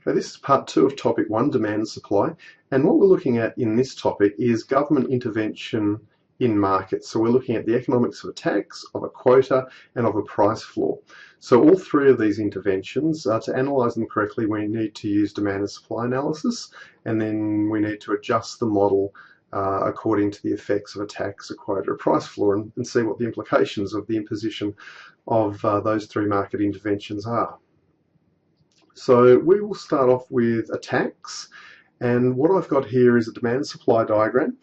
Okay, this is part 2 of topic 1, demand and supply, and what we're looking at in this topic is government intervention in markets. So we're looking at the economics of a tax, of a quota, and of a price floor. So all three of these interventions, to analyse them correctly, we need to use demand and supply analysis, and then we need to adjust the model according to the effects of a tax, a quota, a price floor, and see what the implications of the imposition of those three market interventions are. So we will start off with a tax, and what I've got here is a demand and supply diagram,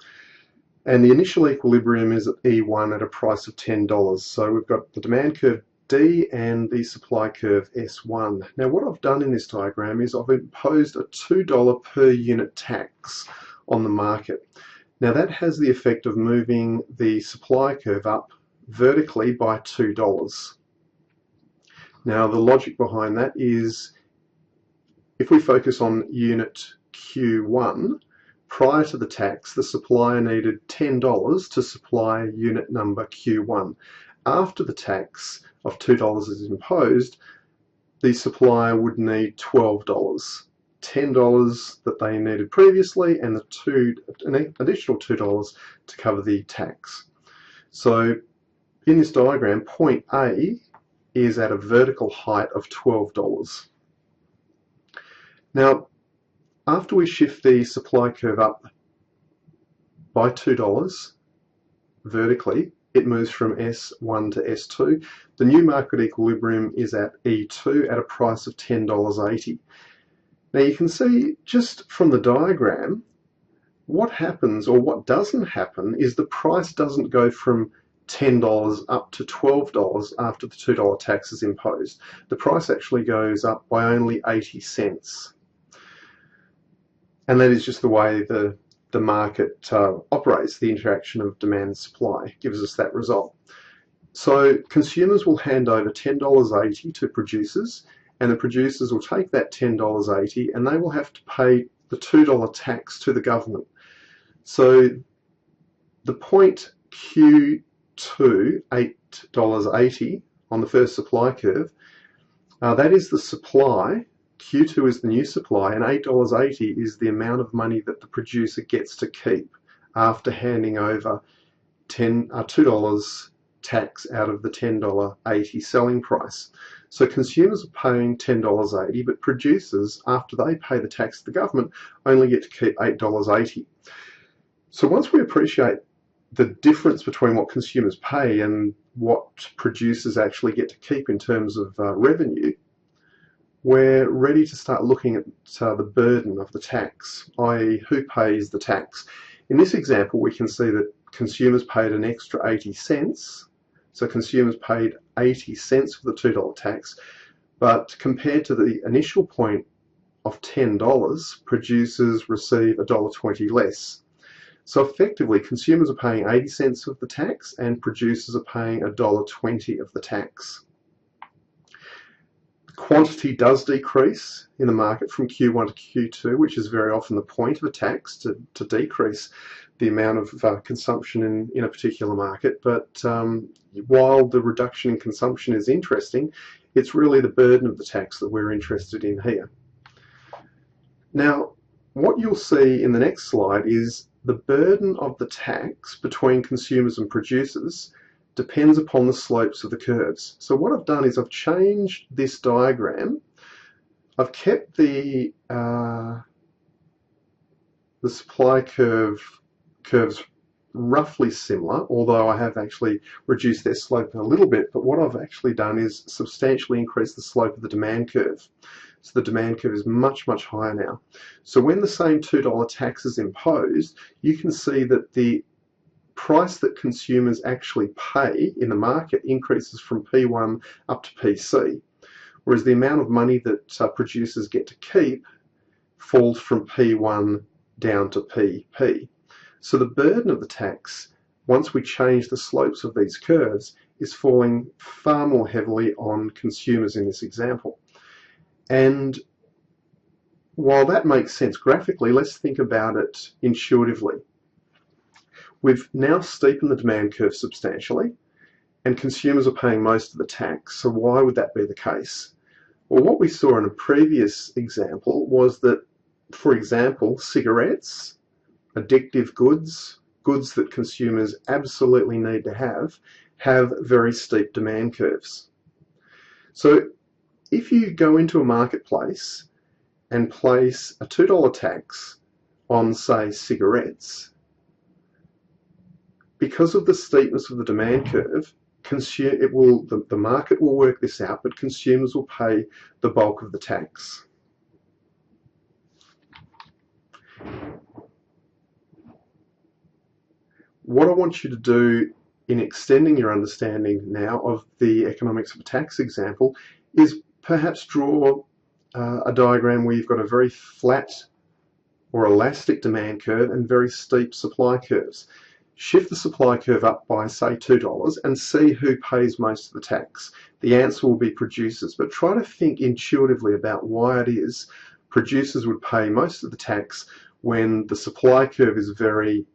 and the initial equilibrium is at E1 at a price of $10. So we've got the demand curve D and the supply curve S1. Now what I've done in this diagram is I've imposed a $2 per unit tax on the market. Now that has the effect of moving the supply curve up vertically by $2. Now the logic behind that is, if we focus on unit Q1, prior to the tax, the supplier needed $10 to supply unit number Q1. After the tax of $2 is imposed, the supplier would need $12. $10 that they needed previously, and an additional $2 to cover the tax. So in this diagram, point A is at a vertical height of $12. Now, after we shift the supply curve up by $2 vertically, it moves from S1 to S2. The new market equilibrium is at E2 at a price of $10.80. Now you can see just from the diagram, what happens or what doesn't happen is the price doesn't go from $10 up to $12 after the $2 tax is imposed. The price actually goes up by only 80 cents. And that is just the way the market operates. The interaction of demand and supply gives us that result. So consumers will hand over $10.80 to producers, and the producers will take that $10.80 and they will have to pay the $2 tax to the government. So the point Q2, $8.80 on the first supply curve, that is the supply. Q2 is the new supply, and $8.80 is the amount of money that the producer gets to keep after handing over $2 tax out of the $10.80 selling price. So consumers are paying $10.80, but producers, after they pay the tax to the government, only get to keep $8.80. So once we appreciate the difference between what consumers pay and what producers actually get to keep in terms of revenue, we're ready to start looking at the burden of the tax, i.e. who pays the tax. In this example, we can see that consumers paid an extra 80 cents. So consumers paid 80 cents for the $2 tax, but compared to the initial point of $10, producers receive $1.20 less. So effectively, consumers are paying 80 cents of the tax and producers are paying $1.20 of the tax. Quantity does decrease in the market from Q1 to Q2, which is very often the point of a tax, to decrease the amount of consumption in a particular market. But while the reduction in consumption is interesting, it's really the burden of the tax that we're interested in here. Now, what you'll see in the next slide is the burden of the tax between consumers and producers depends upon the slopes of the curves. So what I've done is I've changed this diagram. I've kept the supply curves roughly similar, although I have actually reduced their slope a little bit. But what I've actually done is substantially increase the slope of the demand curve. So the demand curve is much, much higher now. So when the same $2 tax is imposed, you can see that the price that consumers actually pay in the market increases from P1 up to PC, whereas the amount of money that producers get to keep falls from P1 down to PP. So the burden of the tax, once we change the slopes of these curves, is falling far more heavily on consumers in this example. And while that makes sense graphically, let's think about it intuitively. We've now steepened the demand curve substantially, and consumers are paying most of the tax. So why would that be the case? Well, what we saw in a previous example was that, for example, cigarettes, addictive goods, goods that consumers absolutely need to have very steep demand curves. So if you go into a marketplace and place a $2 tax on, say, cigarettes, because of the steepness of the demand curve, the market will work this out, but consumers will pay the bulk of the tax. What I want you to do in extending your understanding now of the economics of a tax example is perhaps draw a diagram where you've got a very flat or elastic demand curve and very steep supply curves. Shift the supply curve up by, say, $2 and see who pays most of the tax. The answer will be producers, but try to think intuitively about why it is producers would pay most of the tax when the supply curve is very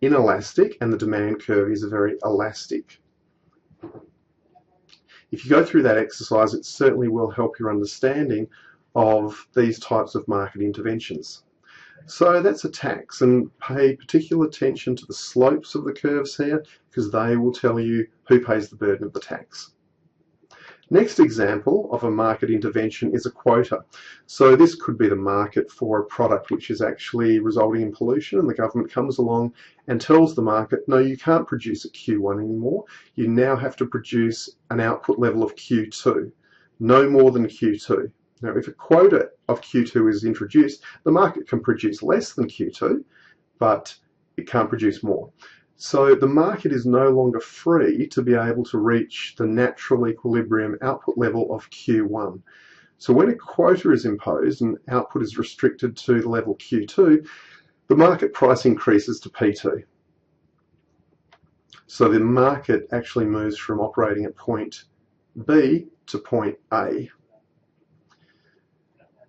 inelastic and the demand curve is very elastic. If you go through that exercise, it certainly will help your understanding of these types of market interventions. So that's a tax, and pay particular attention to the slopes of the curves here because they will tell you who pays the burden of the tax. Next example of a market intervention is a quota. So this could be the market for a product which is actually resulting in pollution, and the government comes along and tells the market, no, you can't produce at Q1 anymore. You now have to produce an output level of Q2, no more than Q2. Now, if a quota of Q2 is introduced, the market can produce less than Q2, but it can't produce more. So the market is no longer free to be able to reach the natural equilibrium output level of Q1. So when a quota is imposed and output is restricted to the level Q2, the market price increases to P2. So the market actually moves from operating at point B to point A.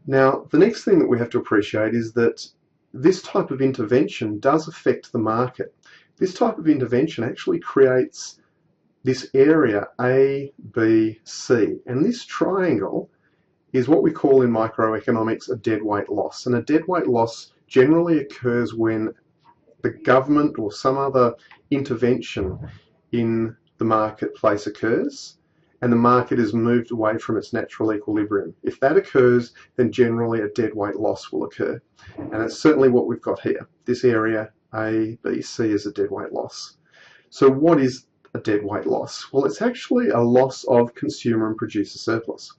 Now, the next thing that we have to appreciate is that this type of intervention does affect the market. This type of intervention actually creates this area A, B, C, and this triangle is what we call in microeconomics a deadweight loss. And a deadweight loss generally occurs when the government or some other intervention in the marketplace occurs and the market is moved away from its natural equilibrium. If that occurs, then generally a deadweight loss will occur. And that's certainly what we've got here. This area A, B, C is a deadweight loss. So what is a deadweight loss? Well, it's actually a loss of consumer and producer surplus.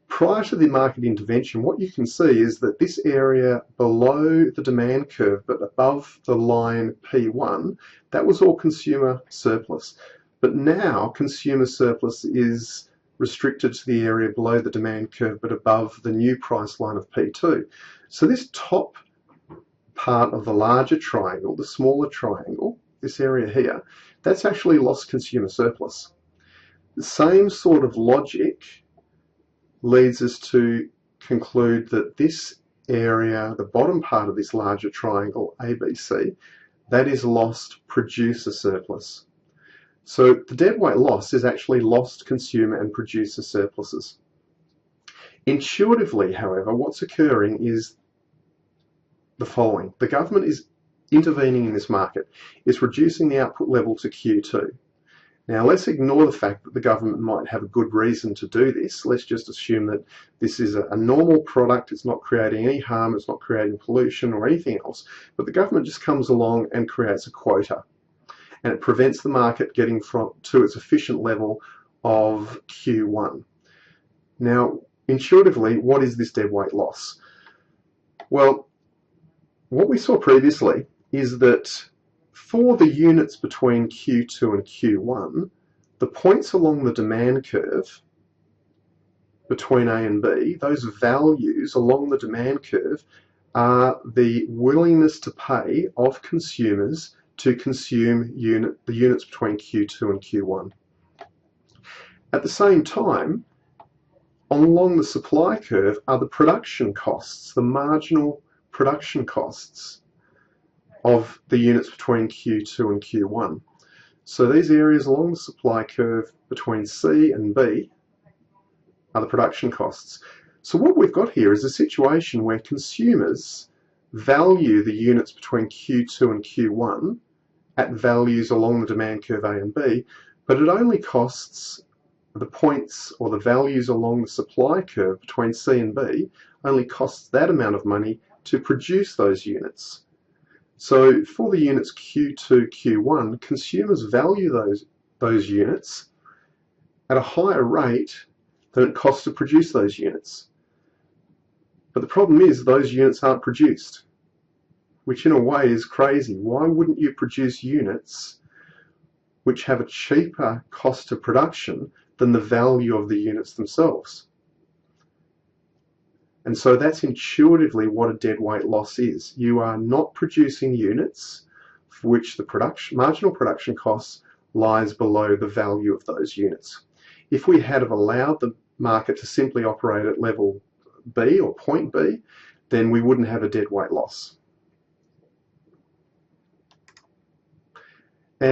Prior to the market intervention, what you can see is that this area below the demand curve but above the line P1, that was all consumer surplus. But now consumer surplus is restricted to the area below the demand curve but above the new price line of P2. So this top part of the larger triangle, the smaller triangle, this area here, that's actually lost consumer surplus. The same sort of logic leads us to conclude that this area, the bottom part of this larger triangle, ABC, that is lost producer surplus. So the deadweight loss is actually lost consumer and producer surpluses. Intuitively, however, what's occurring is the following. The government is intervening in this market. It's reducing the output level to Q2. Now let's ignore the fact that the government might have a good reason to do this. Let's just assume that this is a normal product, it's not creating any harm, it's not creating pollution or anything else, but the government just comes along and creates a quota. And it prevents the market getting to its efficient level of Q1. Now, intuitively, what is this deadweight loss? Well, what we saw previously is that for the units between Q2 and Q1, the points along the demand curve between A and B, those values along the demand curve are the willingness to pay of consumers to consume the units between Q2 and Q1. At the same time, along the supply curve are the production costs, the marginal production costs of the units between Q2 and Q1. So these areas along the supply curve between C and B, are the production costs. So what we've got here is a situation where consumers value the units between Q2 and Q1 at values along the demand curve A and B, but it only costs the points or the values along the supply curve between C and B only costs that amount of money to produce those units. So for the units Q2, Q1, consumers value those units at a higher rate than it costs to produce those units. But the problem is those units aren't produced, which in a way is crazy. Why wouldn't you produce units which have a cheaper cost of production than the value of the units themselves? And so that's intuitively what a deadweight loss is. You are not producing units for which the marginal production cost lies below the value of those units. If we had allowed the market to simply operate at level B or point B, then we wouldn't have a deadweight loss.